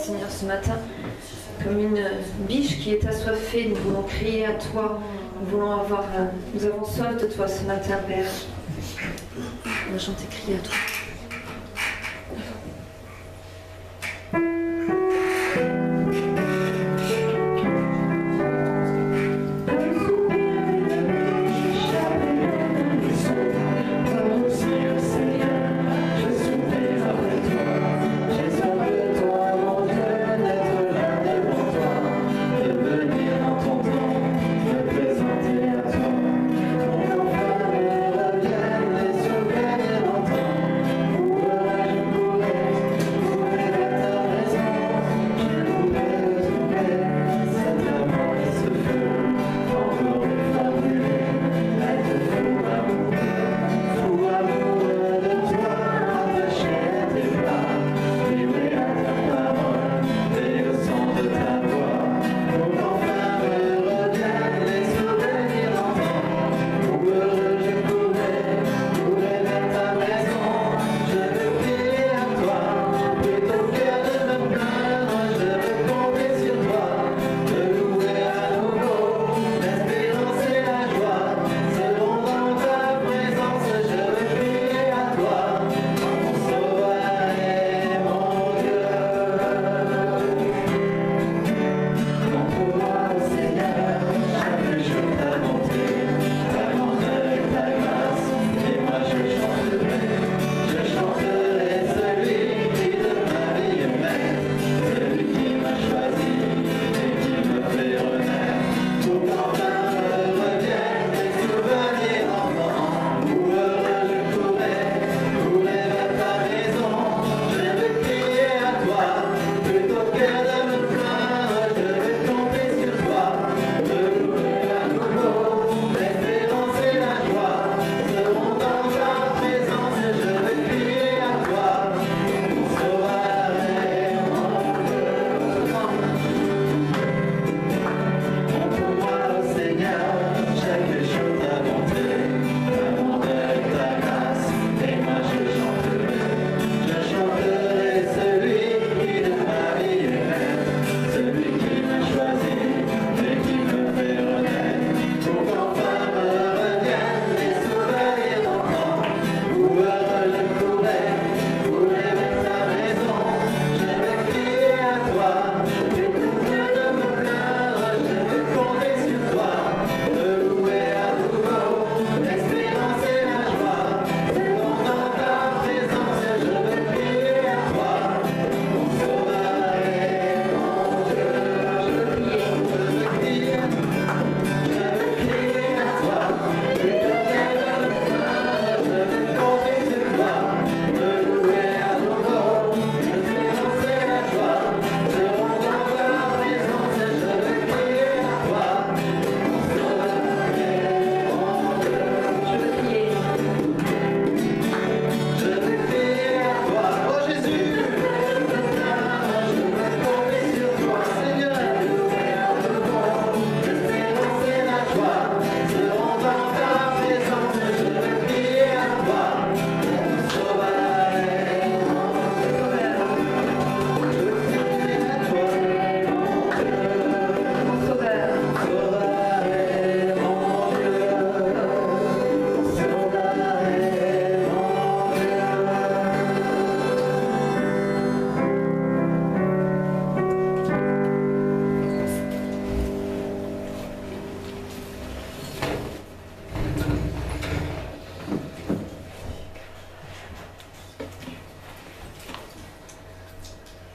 Seigneur, ce matin, comme une biche qui est assoiffée. Nous voulons crier à toi. Nous avons soif de toi ce matin, Père. On va chanter, crier à toi.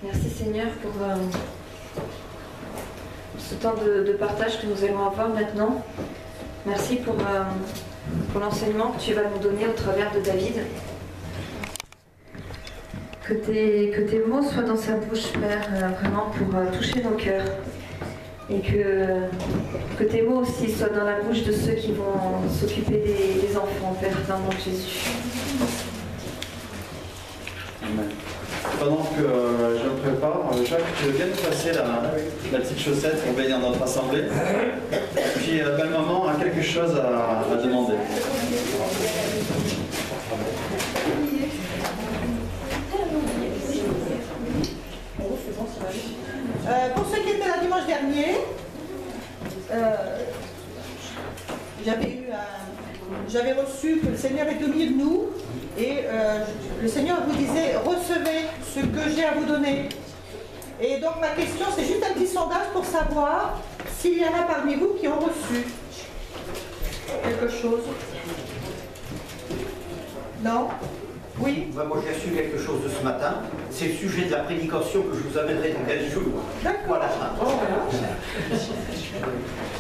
Merci Seigneur pour ce temps de partage que nous allons avoir maintenant. Merci pour l'enseignement que tu vas nous donner au travers de David. Que tes mots soient dans sa bouche, Père, vraiment pour toucher nos cœurs. Et que tes mots aussi soient dans la bouche de ceux qui vont s'occuper des enfants, Père, dans le nom de Jésus. Amen. Pendant que je me prépare, Jacques, tu veux bien nous passer la petite chaussette pour bénir notre assemblée. Et puis, belle maman a quelque chose à demander. dernier, j'avais reçu que le Seigneur est au milieu de nous et le Seigneur vous disait recevez ce que j'ai à vous donner. Et donc ma question, c'est juste un petit sondage pour savoir s'il y en a parmi vous qui ont reçu quelque chose. Non? Oui? Moi j'ai reçu quelque chose de ce matin. C'est le sujet de la prédication que je vous amènerai dans 15 jours. D'accord. Voilà. Oh, voilà.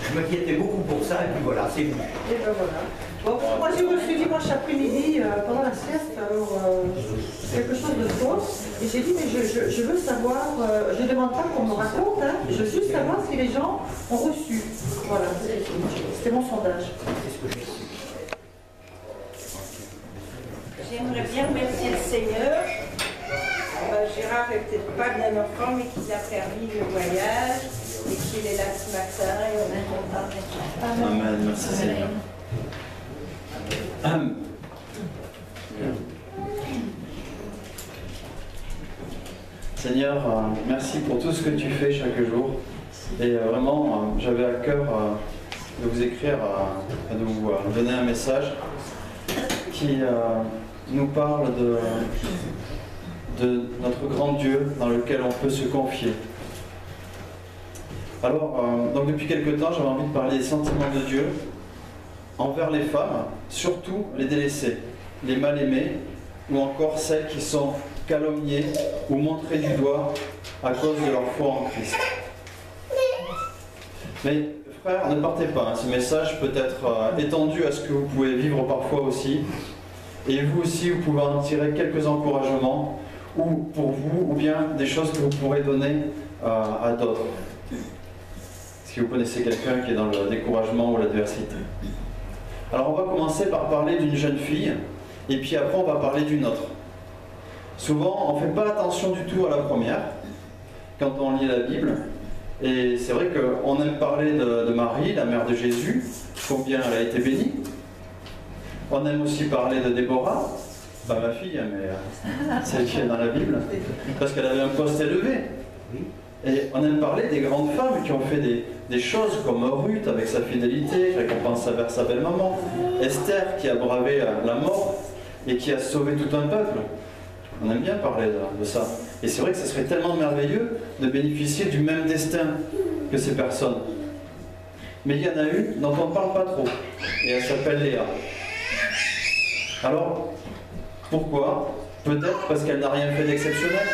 Je m'inquiétais beaucoup pour ça et puis voilà, c'est vous. Et ben voilà. Bon, moi j'ai reçu dimanche après-midi pendant la sieste quelque chose de faux. Et j'ai dit mais je veux savoir, je ne demande pas qu'on me raconte, hein, je veux juste savoir si les gens ont reçu. Voilà, c'était mon sondage. C'est ce que j'ai reçu. J'aimerais bien remercier le Seigneur. Gérard n'est peut-être pas bien en forme, mais qu'il a permis le voyage et qu'il est là ce matin et on est content d'être là. Amen. Merci Seigneur. Seigneur, merci pour tout ce que tu fais chaque jour. Et vraiment, j'avais à cœur de vous écrire, de vous donner un message qui nous parle de notre grand Dieu dans lequel on peut se confier. Alors, donc depuis quelque temps, j'avais envie de parler des sentiments de Dieu envers les femmes, surtout les délaissées, les mal-aimées, ou encore celles qui sont calomniées ou montrées du doigt à cause de leur foi en Christ. Mais frères, ne partez pas, hein, ce message peut être étendu à ce que vous pouvez vivre parfois aussi, et vous aussi, vous pouvez en tirer quelques encouragements, ou pour vous, ou bien des choses que vous pourrez donner à d'autres. Si vous connaissez quelqu'un qui est dans le découragement ou l'adversité. Alors on va commencer par parler d'une jeune fille, et puis après on va parler d'une autre. Souvent on ne fait pas attention du tout à la première, quand on lit la Bible, et c'est vrai qu'on aime parler de Marie, la mère de Jésus, combien elle a été bénie. On aime aussi parler de Déborah, pas ma fille, mais celle qui est dans la Bible, parce qu'elle avait un poste élevé. Et on aime parler des grandes femmes qui ont fait des choses comme Ruth avec sa fidélité, récompense vers sa belle-maman, Esther qui a bravé la mort et qui a sauvé tout un peuple. On aime bien parler de ça. Et c'est vrai que ce serait tellement merveilleux de bénéficier du même destin que ces personnes. Mais il y en a une dont on ne parle pas trop, et elle s'appelle Léa. Alors, pourquoi? Peut-être parce qu'elle n'a rien fait d'exceptionnel.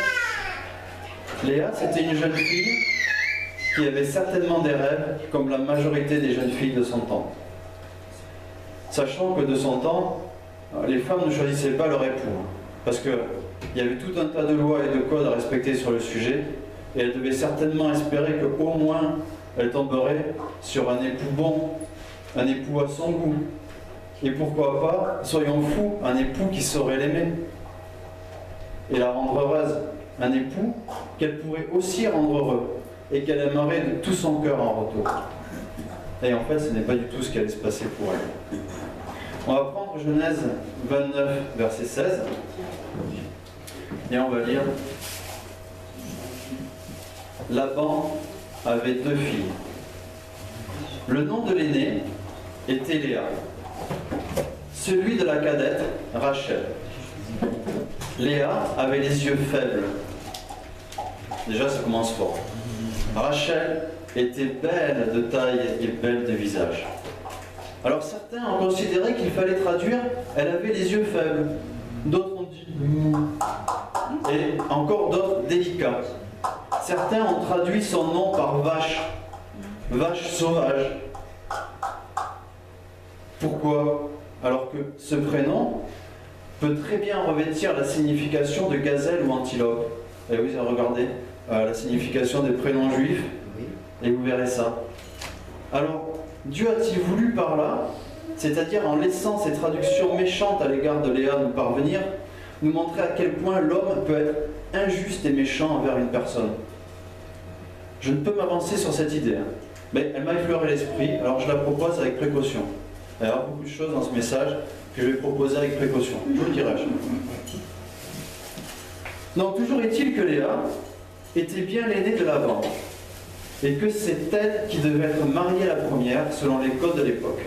Léa, c'était une jeune fille qui avait certainement des rêves, comme la majorité des jeunes filles de son temps. Sachant que de son temps, les femmes ne choisissaient pas leur époux, parce qu'il y avait tout un tas de lois et de codes à respecter sur le sujet, et elle devait certainement espérer qu'au moins elle tomberait sur un époux bon, un époux à son goût, et pourquoi pas, soyons fous, un époux qui saurait l'aimer et la rendre heureuse. Un époux qu'elle pourrait aussi rendre heureux et qu'elle aimerait de tout son cœur en retour. Et en fait, ce n'est pas du tout ce qui allait se passer pour elle. On va prendre Genèse 29, verset 16, et on va lire. Laban avait 2 filles. Le nom de l'aînée était Léa, celui de la cadette, Rachel. Léa avait les yeux faibles. Déjà, ça commence fort. Rachel était belle de taille et belle de visage. Alors certains ont considéré qu'il fallait traduire « elle avait les yeux faibles ». D'autres ont dit « et encore d'autres « délicat ». Certains ont traduit son nom par « vache »,« vache sauvage ». Pourquoi? Alors que ce prénom peut très bien revêtir la signification de gazelle ou antilope. Et oui, regardez la signification des prénoms juifs, et vous verrez ça. Alors, Dieu a-t-il voulu par là, c'est-à-dire en laissant ces traductions méchantes à l'égard de Léa nous parvenir, nous montrer à quel point l'homme peut être injuste et méchant envers une personne? Je ne peux m'avancer sur cette idée, hein, mais elle m'a effleuré l'esprit, alors je la propose avec précaution. Il y a beaucoup de choses dans ce message que je vais proposer avec précaution. Je vous le dirai. Donc toujours est-il que Léa était bien l'aînée de Laban. et que c'est elle qui devait être mariée la première selon les codes de l'époque.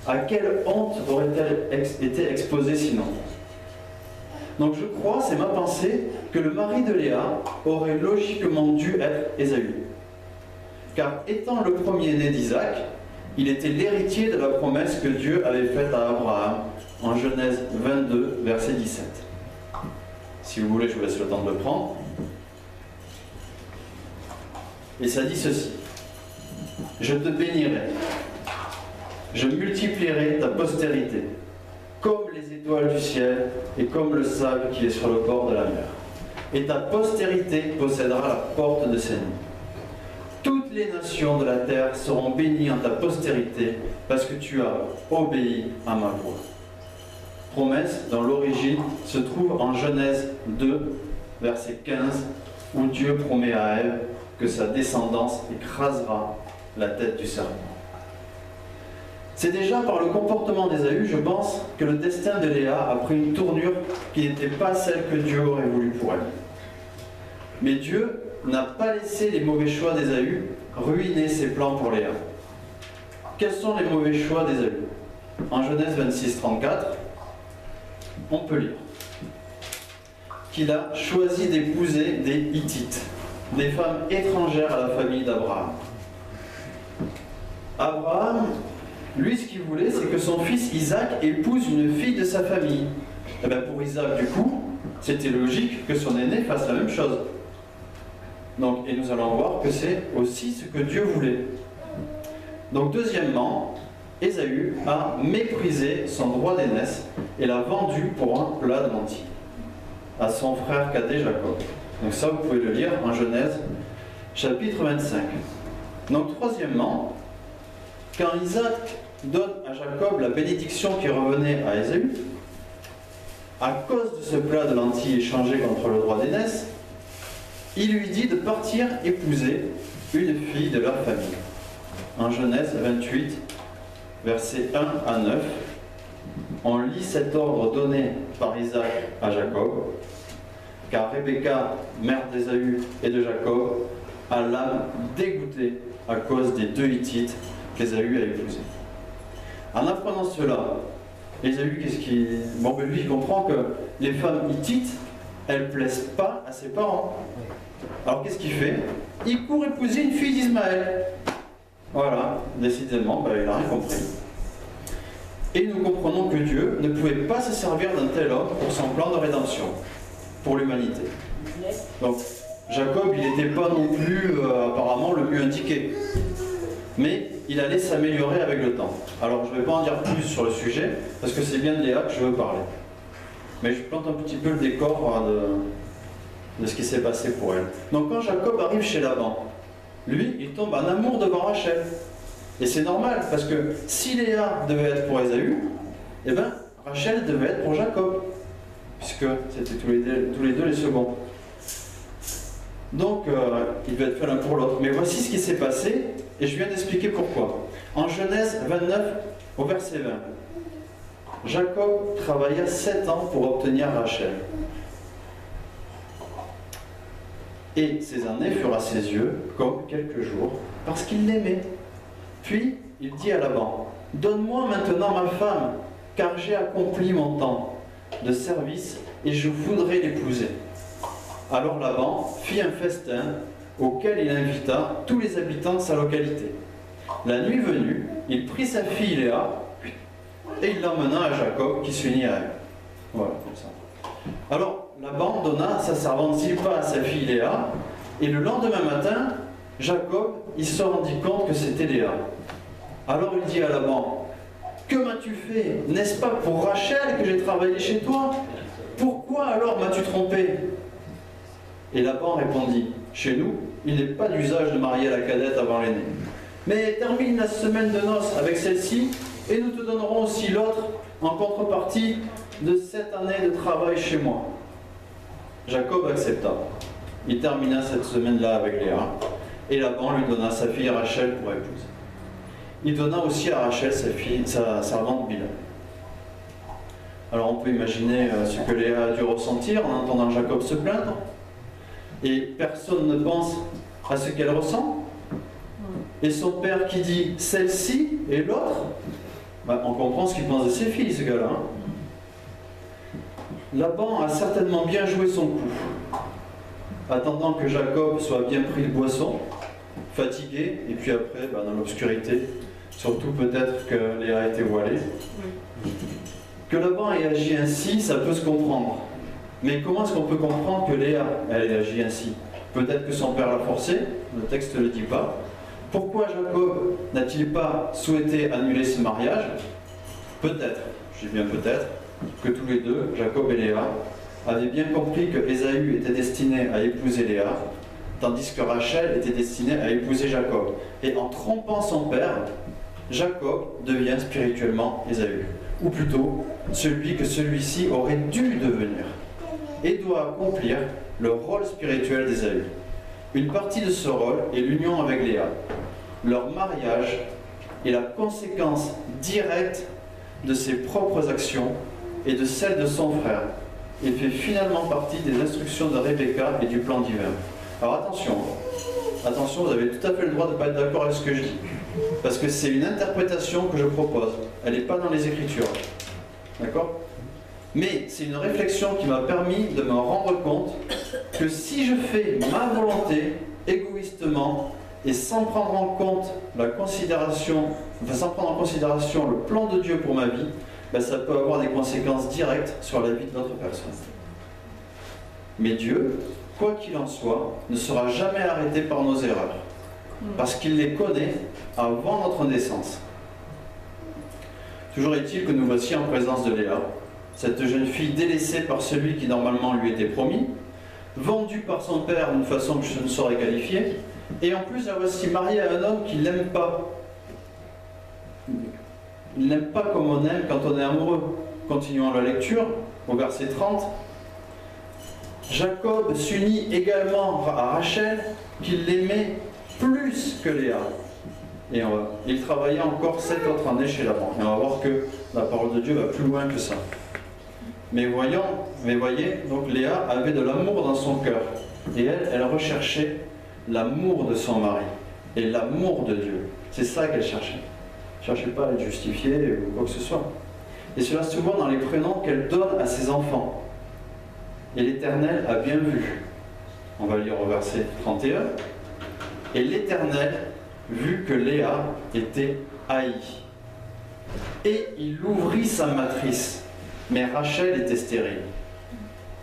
À quelle honte aurait-elle été exposée sinon? Donc je crois, c'est ma pensée, que le mari de Léa aurait logiquement dû être Ésaü. Car étant le premier-né d'Isaac, il était l'héritier de la promesse que Dieu avait faite à Abraham en Genèse 22, verset 17. Si vous voulez, je vous laisse le temps de le prendre. Et ça dit ceci: je te bénirai, je multiplierai ta postérité, comme les étoiles du ciel et comme le sable qui est sur le bord de la mer. Et ta postérité possédera la porte de ses nuits. Toutes les nations de la terre seront bénies en ta postérité, parce que tu as obéi à ma voix. Promesse, dans l'origine, se trouve en Genèse 2, verset 15, où Dieu promet à Ève que sa descendance écrasera la tête du serpent. C'est déjà par le comportement d'Ésaü, je pense, que le destin de Léa a pris une tournure qui n'était pas celle que Dieu aurait voulu pour elle. Mais Dieu n'a pas laissé les mauvais choix d'Ésaü ruiner ses plans pour Léa. Quels sont les mauvais choix d'Ésaü? En Genèse 26, 34, on peut lire qu'il a choisi d'épouser des Hittites, des femmes étrangères à la famille d'Abraham. Abraham, lui, ce qu'il voulait, c'est que son fils Isaac épouse une fille de sa famille. Et bien pour Isaac, du coup, c'était logique que son aîné fasse la même chose. Donc, et nous allons voir que c'est aussi ce que Dieu voulait. Donc, deuxièmement, Ésaü a méprisé son droit d'aînesse et l'a vendu pour un plat de lentilles à son frère cadet Jacob. Donc ça, vous pouvez le lire en Genèse, chapitre 25. Donc, troisièmement, quand Isaac donne à Jacob la bénédiction qui revenait à Ésaü, à cause de ce plat de lentilles échangé contre le droit d'aînesse, il lui dit de partir épouser une fille de leur famille. En Genèse 28, versets 1 à 9, on lit cet ordre donné par Isaac à Jacob, car Rebecca, mère d'Ésaü et de Jacob, a l'âme dégoûtée à cause des deux Hittites qu'Ésaü a épousés. En apprenant cela, Ésaü, qu'est-ce qu'il... Bon, ben lui, il comprend que les femmes hittites, elles ne plaisent pas à ses parents. Alors qu'est-ce qu'il fait? Il court épouser une fille d'Ismaël. Voilà, décidément, ben, il n'a rien compris. Et nous comprenons que Dieu ne pouvait pas se servir d'un tel homme pour son plan de rédemption, pour l'humanité. Donc, Jacob, il n'était pas non plus apparemment le mieux indiqué. Mais il allait s'améliorer avec le temps. Alors, je ne vais pas en dire plus sur le sujet, parce que c'est bien de Léa que je veux parler. Mais je plante un petit peu le décor de ce qui s'est passé pour elle. Donc, quand Jacob arrive chez Laban, lui, il tombe en amour devant Rachel. Et c'est normal, parce que si Léa devait être pour Ésaü, eh bien, Rachel devait être pour Jacob, puisque c'était tous les deux les seconds. Donc, ils devaient être faits l'un pour l'autre. Mais voici ce qui s'est passé, et je viens d'expliquer pourquoi. En Genèse 29, au verset 20, Jacob travailla 7 ans pour obtenir Rachel. Et ces années furent à ses yeux comme quelques jours, parce qu'il l'aimait. Puis, il dit à Laban, « Donne-moi maintenant ma femme, car j'ai accompli mon temps de service, et je voudrais l'épouser. » Alors Laban fit un festin auquel il invita tous les habitants de sa localité. La nuit venue, il prit sa fille Léa et il l'emmena à Jacob qui s'unit à elle. Voilà, comme ça. Alors Laban donna sa servante Zilpa à sa fille Léa et le lendemain matin, Jacob il se rendit compte que c'était Léa. Alors il dit à Laban, « Que m'as-tu fait? N'est-ce pas pour Rachel que j'ai travaillé chez toi? Pourquoi alors m'as-tu trompé ?» Et Laban répondit, « Chez nous, il n'est pas d'usage de marier la cadette avant l'aînée. Mais termine la semaine de noces avec celle-ci, et nous te donnerons aussi l'autre en contrepartie de 7 années de travail chez moi. » Jacob accepta. Il termina cette semaine-là avec Léa, et Laban lui donna sa fille Rachel pour épouse. Il donna aussi à Rachel sa servante Bilha. Alors on peut imaginer ce que Léa a dû ressentir en entendant Jacob se plaindre. Et personne ne pense à ce qu'elle ressent Et son père qui dit celle-ci et l'autre, ben, on comprend ce qu'il pense de ses filles, ce gars-là. Hein. Laban a certainement bien joué son coup, attendant que Jacob soit bien pris de boisson, fatigué, et puis après, ben, dans l'obscurité, surtout peut-être que Léa a été voilée. Que Laban ait agi ainsi, ça peut se comprendre. Mais comment est-ce qu'on peut comprendre que Léa ait agi ainsi? Peut-être que son père l'a forcé, le texte ne le dit pas. Pourquoi Jacob n'a-t-il pas souhaité annuler ce mariage? Peut-être, je dis bien peut-être, que tous les deux, Jacob et Léa, avaient bien compris que Ésaü était destiné à épouser Léa, tandis que Rachel était destinée à épouser Jacob. Et en trompant son père, Jacob devient spirituellement Ésaü, ou plutôt celui que celui-ci aurait dû devenir, et doit accomplir le rôle spirituel d'Ésaü. Une partie de ce rôle est l'union avec Léa. Leur mariage est la conséquence directe de ses propres actions et de celles de son frère, et fait finalement partie des instructions de Rebecca et du plan divin. Alors attention, attention, vous avez tout à fait le droit de ne pas être d'accord avec ce que je dis, parce que c'est une interprétation que je propose, elle n'est pas dans les Écritures, d'accord? Mais c'est une réflexion qui m'a permis de me rendre compte que si je fais ma volonté égoïstement et sans prendre en compte la considération, sans prendre en considération le plan de Dieu pour ma vie, ben ça peut avoir des conséquences directes sur la vie de l'autre personne. Mais Dieu, quoi qu'il en soit, ne sera jamais arrêté par nos erreurs, parce qu'il les connaît avant notre naissance. Toujours est-il que nous voici en présence de Léa, cette jeune fille délaissée par celui qui normalement lui était promis, vendue par son père d'une façon que je ne saurais qualifier, et en plus la voici mariée à un homme qui ne l'aime pas. Il n'aime pas comme on aime quand on est amoureux. Continuons la lecture, au verset 30. Jacob s'unit également à Rachel, qu'il l'aimait plus que Léa. Et il travailla encore 7 autres années chez Laban. Et on va voir que la parole de Dieu va plus loin que ça. Mais voyez, donc Léa avait de l'amour dans son cœur. Et elle recherchait l'amour de son mari. Et l'amour de Dieu. C'est ça qu'elle cherchait. Elle ne cherchait pas à être justifiée ou quoi que ce soit. Et cela se voit dans les prénoms qu'elle donne à ses enfants. Et l'Éternel a bien vu. On va lire au verset 31. Et l'Éternel vu que Léa était haïe. Et il ouvrit sa matrice. Mais Rachel était stérile.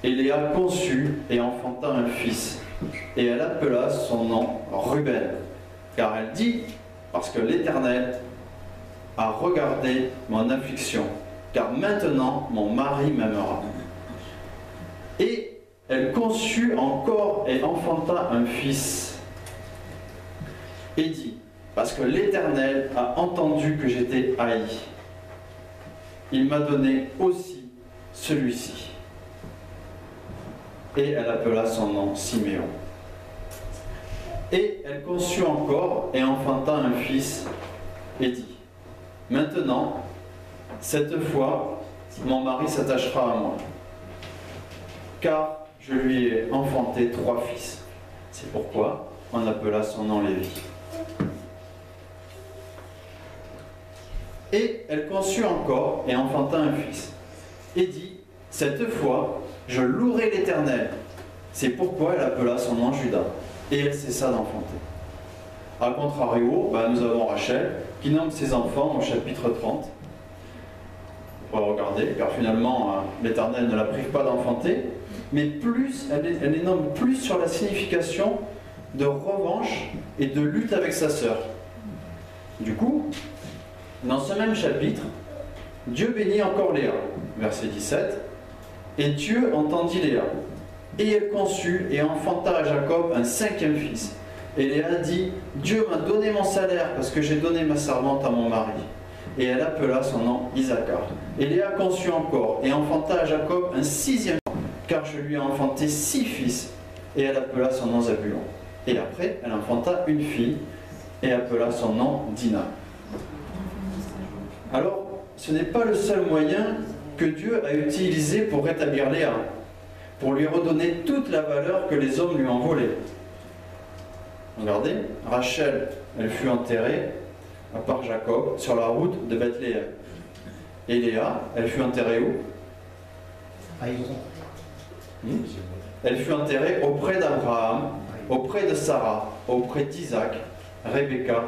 Et Léa conçut et enfanta un fils. Et elle appela son nom Ruben. Car elle dit, parce que l'Éternel a regardé mon affliction. Car maintenant mon mari m'aimera. Et elle conçut encore et enfanta un fils. Et dit, parce que l'Éternel a entendu que j'étais haï. Il m'a donné aussi celui-ci. Et elle appela son nom Siméon. Et elle conçut encore et enfanta un fils et dit, maintenant, cette fois, mon mari s'attachera à moi, car je lui ai enfanté 3 fils. C'est pourquoi on appela son nom Lévi. Et elle conçut encore et enfanta un fils, et dit, cette fois, je louerai l'Éternel. C'est pourquoi elle appela son nom Judas, et elle cessa d'enfanter. A contrario, nous avons Rachel, qui nomme ses enfants au chapitre 30. On va regarder, car finalement, l'Éternel ne la prive pas d'enfanter, mais plus, elle les nomme plus sur la signification de revanche et de lutte avec sa sœur. Du coup, dans ce même chapitre, Dieu bénit encore Léa, verset 17, et Dieu entendit Léa, et elle conçut et enfanta à Jacob un 5e fils. Et Léa dit, Dieu m'a donné mon salaire parce que j'ai donné ma servante à mon mari. Et elle appela son nom Isaacar. Et Léa conçut encore et enfanta à Jacob un 6e, car je lui ai enfanté 6 fils. Et elle appela son nom Zabulon. Et après, elle enfanta une fille et appela son nom Dina. Alors, ce n'est pas le seul moyen que Dieu a utilisé pour rétablir Léa, pour lui redonner toute la valeur que les hommes lui ont volée. Regardez, Rachel, elle fut enterrée, à part Jacob, sur la route de Bethléem. Et Léa, elle fut enterrée où? Elle fut enterrée auprès d'Abraham, auprès de Sarah, auprès d'Isaac, Rebecca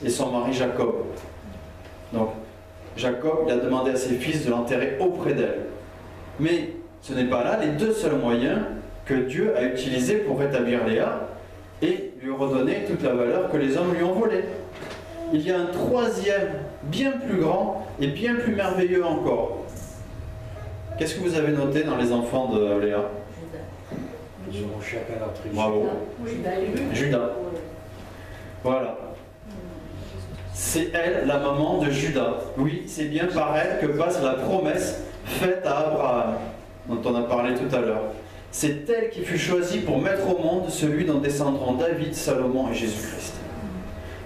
et son mari Jacob. Donc, Jacob, il a demandé à ses fils de l'enterrer auprès d'elle. Mais ce n'est pas là les deux seuls moyens que Dieu a utilisés pour rétablir Léa et lui redonner toute la valeur que les hommes lui ont volée. Il y a un troisième, bien plus grand et bien plus merveilleux encore. Qu'est-ce que vous avez noté dans les enfants de Léa? Ils ont chacun leur tribu. Bravo. Judas. Voilà. C'est elle, la maman de Judas. Oui, c'est bien par elle que passe la promesse faite à Abraham, dont on a parlé tout à l'heure. C'est elle qui fut choisie pour mettre au monde celui dont descendront David, Salomon et Jésus-Christ,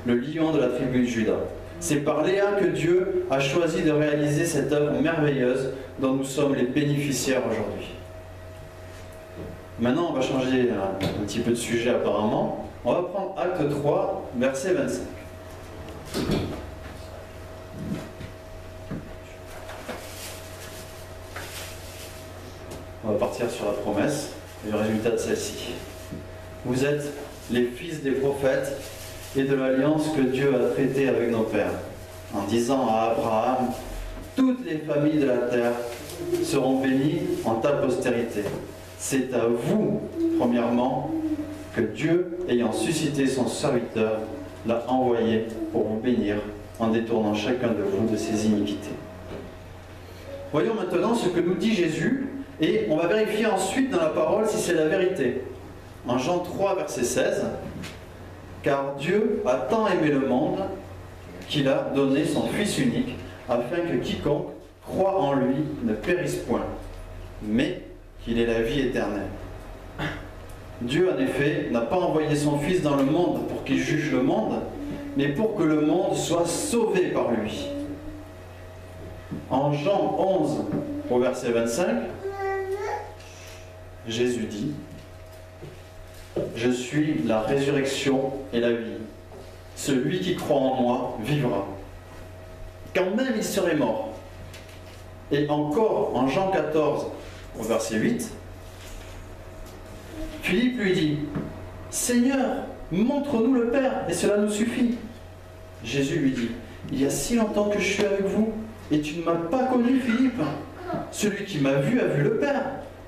le lion de la tribu de Judas. C'est par Léa que Dieu a choisi de réaliser cette œuvre merveilleuse dont nous sommes les bénéficiaires aujourd'hui. Maintenant, on va changer un petit peu de sujet apparemment. On va prendre Acte 3, verset 25. On va partir sur la promesse et le résultat de celle-ci. Vous êtes les fils des prophètes et de l'alliance que Dieu a traitée avec nos pères, en disant à Abraham, toutes les familles de la terre seront bénies en ta postérité. C'est à vous, premièrement, que Dieu, ayant suscité son serviteur, l'a envoyé pour vous bénir en détournant chacun de vous de ses iniquités. Voyons maintenant ce que nous dit Jésus et on va vérifier ensuite dans la parole si c'est la vérité. En Jean 3, verset 16, « Car Dieu a tant aimé le monde qu'il a donné son Fils unique, afin que quiconque croit en lui ne périsse point, mais qu'il ait la vie éternelle. Dieu, en effet, n'a pas envoyé son Fils dans le monde pour qu'il juge le monde, mais pour que le monde soit sauvé par lui. » En Jean 11, au verset 25, Jésus dit, « Je suis la résurrection et la vie. Celui qui croit en moi vivra, quand même il serait mort. » Et encore en Jean 14, au verset 8, Philippe lui dit, « Seigneur, montre-nous le Père, et cela nous suffit. » Jésus lui dit, « Il y a si longtemps que je suis avec vous, et tu ne m'as pas connu, Philippe. Celui qui m'a vu a vu le Père.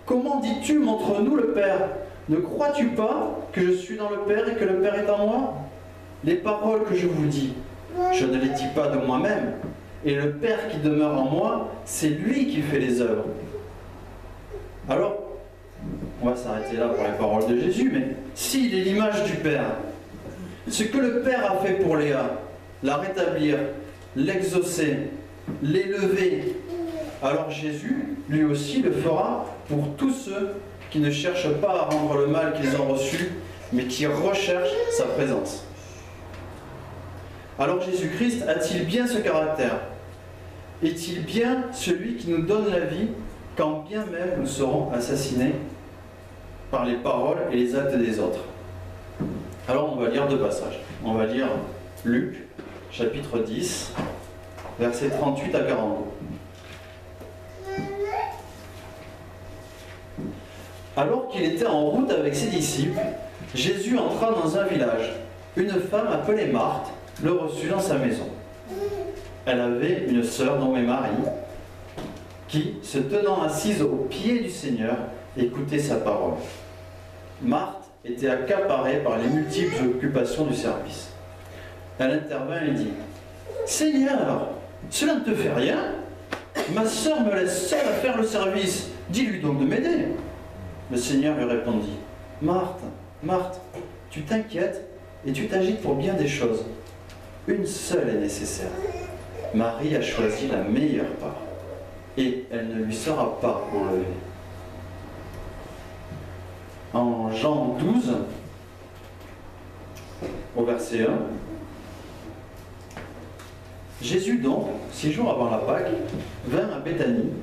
Comment dis-tu, montre-nous le Père? Ne crois-tu pas que je suis dans le Père et que le Père est en moi? Les paroles que je vous dis, je ne les dis pas de moi-même, et le Père qui demeure en moi, c'est lui qui fait les œuvres. » Alors, on va s'arrêter là pour les paroles de Jésus, mais s'il est l'image du Père, ce que le Père a fait pour Léa, la rétablir, l'exaucer, l'élever, alors Jésus, lui aussi, le fera pour tous ceux qui ne cherchent pas à rendre le mal qu'ils ont reçu, mais qui recherchent sa présence. Alors Jésus-Christ a-t-il bien ce caractère? Est-il bien celui qui nous donne la vie, quand bien même nous serons assassinés par les paroles et les actes des autres? Alors on va lire deux passages. On va lire Luc, chapitre 10, versets 38 à 42. Alors qu'il était en route avec ses disciples, Jésus entra dans un village. Une femme appelée Marthe le reçut dans sa maison. Elle avait une sœur nommée Marie, qui, se tenant assise aux pieds du Seigneur, écoutait sa parole. Marthe était accaparée par les multiples occupations du service. Elle intervint et dit, « Seigneur, cela ne te fait rien? Ma sœur me laisse seule à faire le service. Dis-lui donc de m'aider. » Le Seigneur lui répondit, « Marthe, Marthe, tu t'inquiètes et tu t'agites pour bien des choses. Une seule est nécessaire. Marie a choisi la meilleure part, et elle ne lui sera pas enlevée. » En Jean 12, au verset 1, Jésus donc, 6 jours avant la Pâque, vint à Béthanie,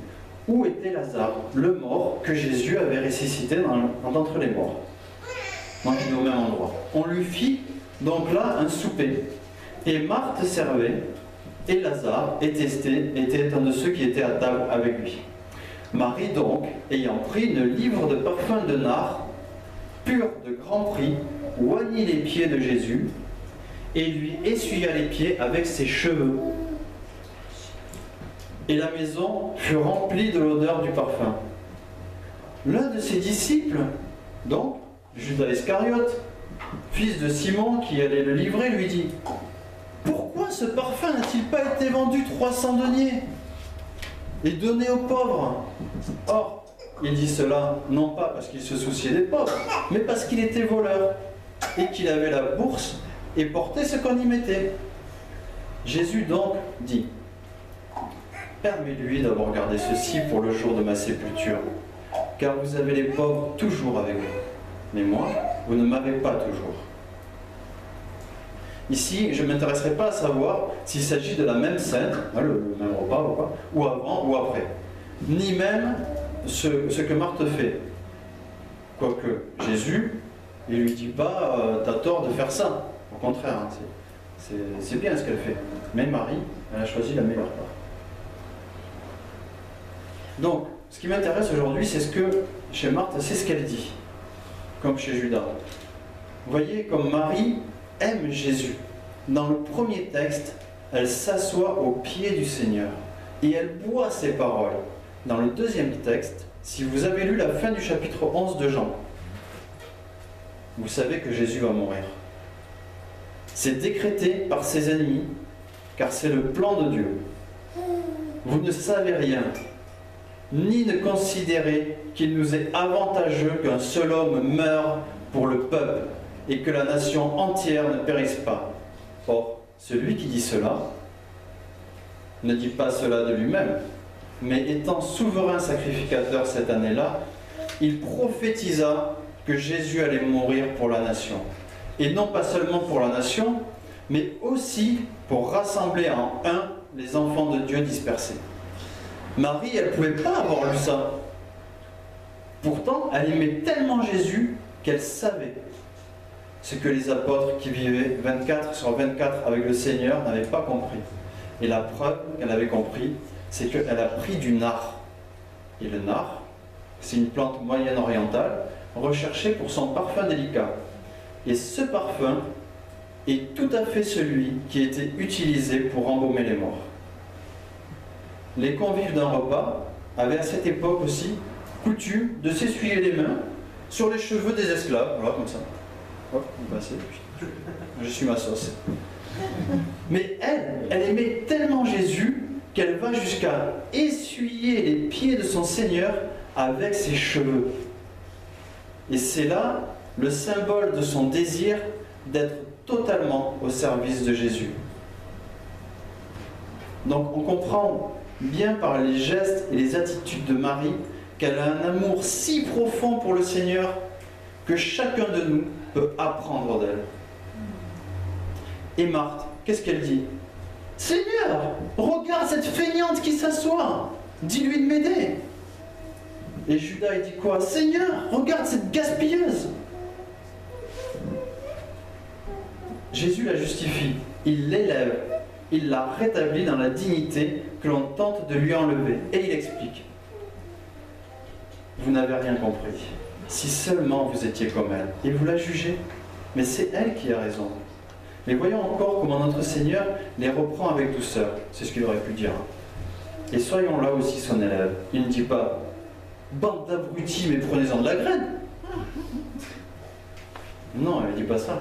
où était Lazare, le mort que Jésus avait ressuscité d'entre les morts. Donc il est au même endroit. On lui fit donc là un souper. Et Marthe servait, et Lazare, était un de ceux qui étaient à table avec lui. Marie donc, ayant pris une livre de parfum de nard, pur de grand prix, oignit les pieds de Jésus, et lui essuya les pieds avec ses cheveux. Et la maison fut remplie de l'odeur du parfum. L'un de ses disciples, donc Judas Iscariote, fils de Simon qui allait le livrer, lui dit: pourquoi ce parfum n'a-t-il pas été vendu 300 deniers et donné aux pauvres? Or, il dit cela non pas parce qu'il se souciait des pauvres, mais parce qu'il était voleur et qu'il avait la bourse et portait ce qu'on y mettait. Jésus donc dit: permets-lui d'avoir gardé ceci pour le jour de ma sépulture, car vous avez les pauvres toujours avec vous, mais moi, vous ne m'avez pas toujours. Ici, je ne m'intéresserai pas à savoir s'il s'agit de la même scène, le même repas, ou avant ou après, ni même ce que Marthe fait. Quoique Jésus, il ne lui dit pas t'as tort de faire ça. Au contraire, hein, c'est bien ce qu'elle fait. Mais Marie, elle a choisi la meilleure part. Donc, ce qui m'intéresse aujourd'hui, c'est ce que chez Marthe, c'est ce qu'elle dit, comme chez Judas. Vous voyez, comme Marie aime Jésus. Dans le premier texte, elle s'assoit aux pieds du Seigneur et elle boit ses paroles. Dans le deuxième texte, si vous avez lu la fin du chapitre 11 de Jean, vous savez que Jésus va mourir. C'est décrété par ses ennemis, car c'est le plan de Dieu. Vous ne savez rien, ni ne considérez qu'il nous est avantageux qu'un seul homme meure pour le peuple et que la nation entière ne périsse pas. Or, celui qui dit cela ne dit pas cela de lui-même, mais étant souverain sacrificateur cette année-là, il prophétisa que Jésus allait mourir pour la nation. Et non pas seulement pour la nation, mais aussi pour rassembler en un les enfants de Dieu dispersés. Marie, elle ne pouvait pas avoir lu ça. Pourtant, elle aimait tellement Jésus qu'elle savait ce que les apôtres qui vivaient 24 sur 24 avec le Seigneur n'avaient pas compris. Et la preuve qu'elle avait compris, c'est qu'elle a pris du nard. Et le nard, c'est une plante moyenne-orientale recherchée pour son parfum délicat. Et ce parfum est tout à fait celui qui était utilisé pour embaumer les morts. Les convives d'un repas avaient à cette époque aussi coutume de s'essuyer les mains sur les cheveux des esclaves, voilà comme ça. Hop, je suis ma sauce. Mais elle aimait tellement Jésus qu'elle va jusqu'à essuyer les pieds de son Seigneur avec ses cheveux. Et c'est là le symbole de son désir d'être totalement au service de Jésus. Donc on comprend bien par les gestes et les attitudes de Marie qu'elle a un amour si profond pour le Seigneur que chacun de nous peut apprendre d'elle. Et Marthe, qu'est-ce qu'elle dit? Seigneur, regarde cette feignante qui s'assoit, dis-lui de m'aider. Et Judas, il dit quoi? Seigneur, regarde cette gaspilleuse. Jésus la justifie, il l'élève, il la rétablit dans la dignité que l'on tente de lui enlever. Et il explique: vous n'avez rien compris. Si seulement vous étiez comme elle, et vous la jugez, mais c'est elle qui a raison. Mais voyons encore comment notre Seigneur les reprend avec douceur. C'est ce qu'il aurait pu dire. Et soyons là aussi son élève. Il ne dit pas: bande d'abrutis, mais prenez-en de la graine. Non, il ne dit pas ça.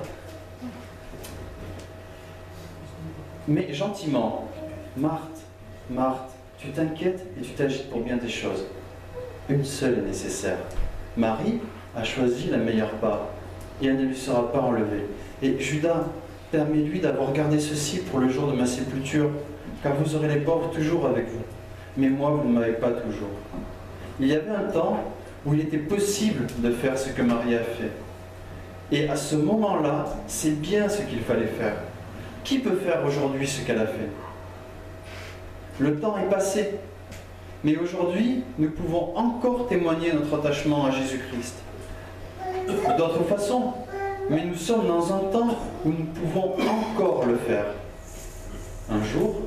Mais gentiment: Marthe, Marthe, tu t'inquiètes et tu t'agites pour bien des choses. Une seule est nécessaire. Marie a choisi la meilleure part, et elle ne lui sera pas enlevée. Et Judas, permets-lui d'avoir gardé ceci pour le jour de ma sépulture, car vous aurez les pauvres toujours avec vous. Mais moi, vous ne m'avez pas toujours. Il y avait un temps où il était possible de faire ce que Marie a fait. Et à ce moment-là, c'est bien ce qu'il fallait faire. Qui peut faire aujourd'hui ce qu'elle a fait? Le temps est passé. Mais aujourd'hui, nous pouvons encore témoigner notre attachement à Jésus-Christ. D'autre façon, Mais nous sommes dans un temps où nous pouvons encore le faire. Un jour,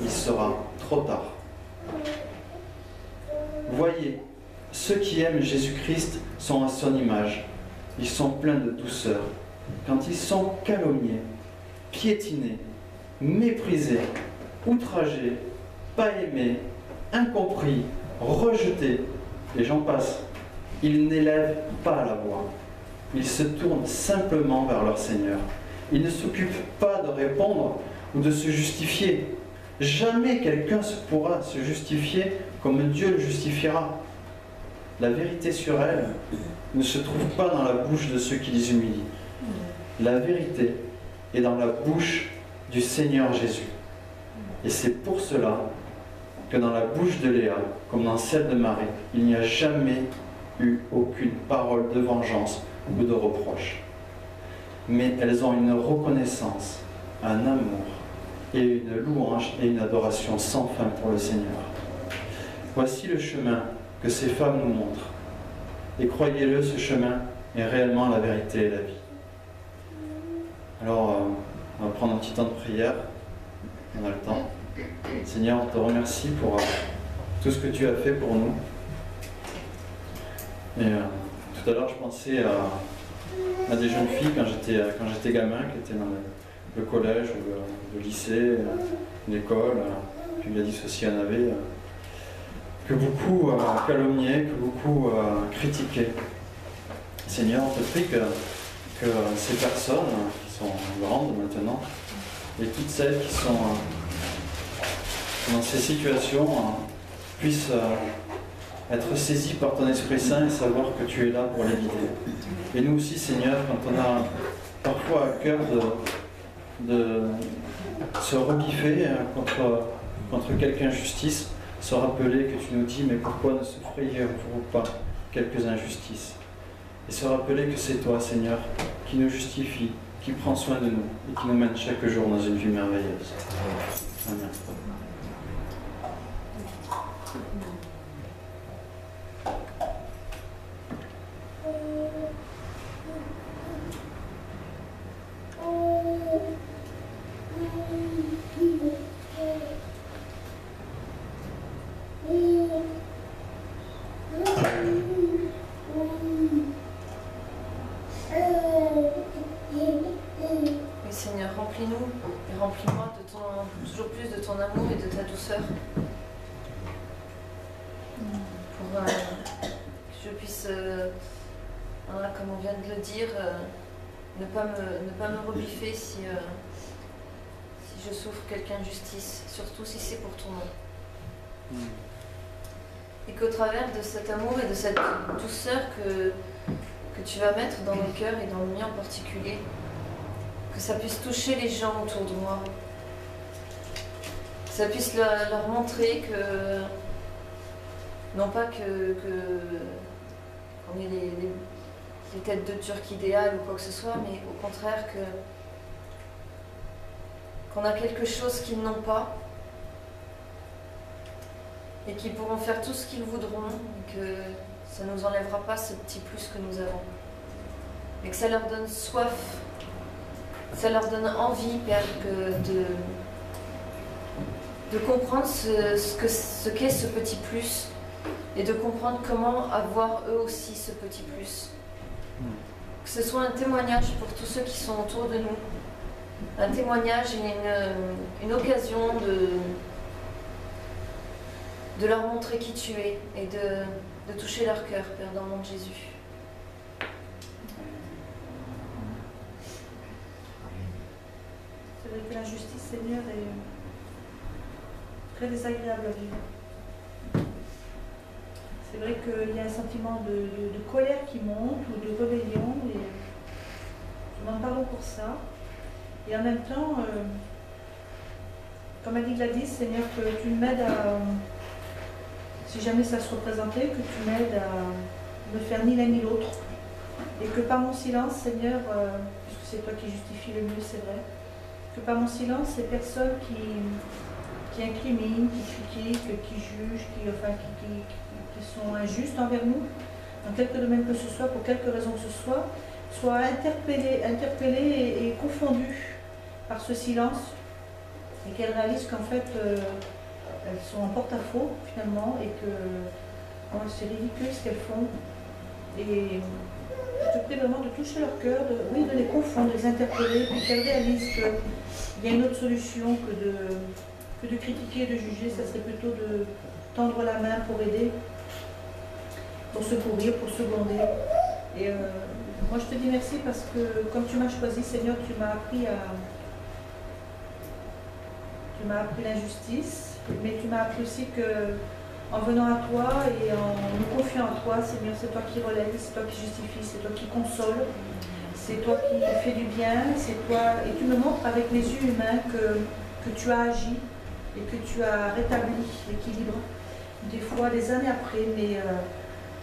il sera trop tard. Voyez, ceux qui aiment Jésus-Christ sont à son image. Ils sont pleins de douceur. Quand ils sont calomniés, piétinés, méprisés, outragés, pas aimés, incompris, rejetés, et j'en passe, ils n'élèvent pas la voix. Ils se tournent simplement vers leur Seigneur. Ils ne s'occupent pas de répondre ou de se justifier. Jamais quelqu'un pourra se justifier comme Dieu le justifiera. La vérité sur elle ne se trouve pas dans la bouche de ceux qui les humilient. La vérité est dans la bouche du Seigneur Jésus. Et c'est pour cela que dans la bouche de Léa, comme dans celle de Marie, il n'y a jamais eu aucune parole de vengeance ou de reproche. Mais elles ont une reconnaissance, un amour et une louange et une adoration sans fin pour le Seigneur. Voici le chemin que ces femmes nous montrent. Et croyez-le, ce chemin est réellement la vérité et la vie. Alors, on va prendre un petit temps de prière. On a le temps. Seigneur, on te remercie pour tout ce que tu as fait pour nous. Et tout à l'heure, je pensais à des jeunes filles quand j'étais gamin, qui étaient dans le collège ou le lycée, l'école, puis il a dit aussi en avait, que beaucoup calomniaient, que beaucoup critiquaient. Seigneur, on te prie que ces personnes qui sont grandes maintenant, et toutes celles qui sont dans ces situations, puissent être saisies par ton Esprit Saint et savoir que tu es là pour les guider. Et nous aussi, Seigneur, quand on a parfois à cœur de se rebiffer contre quelque injustice, se rappeler que tu nous dis, mais pourquoi ne souffriez-vous pas quelques injustices? Et se rappeler que c'est toi, Seigneur, qui nous justifie, qui prend soin de nous et qui nous mène chaque jour dans une vie merveilleuse. Amen. Ne pas me rebiffer si je souffre quelque injustice, surtout si c'est pour ton nom. Et qu'au travers de cet amour et de cette douceur que tu vas mettre dans nos cœurs et dans le mien en particulier, que ça puisse toucher les gens autour de moi, que ça puisse leur montrer que, non pas qu'on ait les têtes de Turc idéales ou quoi que ce soit, mais au contraire qu'on a quelque chose qu'ils n'ont pas et qu'ils pourront faire tout ce qu'ils voudront et que ça ne nous enlèvera pas ce petit plus que nous avons. Mais que ça leur donne soif, ça leur donne envie, Père, de comprendre ce qu'est ce petit plus et de comprendre comment avoir eux aussi ce petit plus. Que ce soit un témoignage pour tous ceux qui sont autour de nous, un témoignage et une occasion de leur montrer qui tu es et de toucher leur cœur, Père, dans le nom de Jésus. C'est vrai que l'injustice, Seigneur, est très désagréable à vivre. C'est vrai qu'il y a un sentiment de colère qui monte ou de rébellion, et nous en parlons pour ça. Et en même temps, comme a dit Gladys, Seigneur, que tu m'aides à, si jamais ça se représentait, que tu m'aides à ne faire ni l'un ni l'autre. Et que par mon silence, Seigneur, puisque c'est toi qui justifies le mieux, c'est vrai, que par mon silence, ces personnes qui incriminent, qui critiquent, qui jugent, qui sont injustes envers nous, dans quelque domaine que ce soit, pour quelque raison que ce soit, soient interpellées et confondues par ce silence et qu'elles réalisent qu'en fait elles sont en porte-à-faux finalement et que c'est ridicule ce qu'elles font. Et je te prie vraiment de toucher leur cœur, de les confondre, de les interpeller, puis qu'elles réalisent qu'il y a une autre solution que de critiquer, de juger. Ça serait plutôt de tendre la main pour aider, pour secourir, pour seconder. Et moi je te dis merci parce que comme tu m'as choisi, Seigneur, tu m'as appris l'injustice, mais tu m'as appris aussi que en venant à toi et en me confiant à toi, Seigneur, c'est toi qui relèves, c'est toi qui justifie, c'est toi qui console, c'est toi qui fais du bien, c'est toi, et tu me montres avec les yeux humains que tu as agi et que tu as rétabli l'équilibre, des fois des années après, mais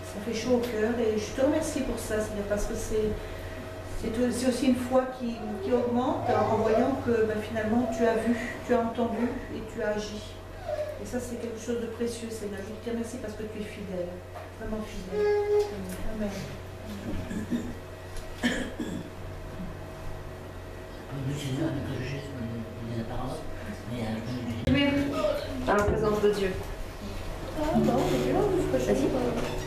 ça fait chaud au cœur et je te remercie pour ça, Seigneur, parce que c'est aussi une foi qui augmente en voyant que finalement tu as vu, tu as entendu et tu as agi. Et ça, c'est quelque chose de précieux, Seigneur. Je te remercie parce que tu es fidèle, vraiment fidèle. Amen. Dans la présence de Dieu. Ah non, c'est bien, Vas-y.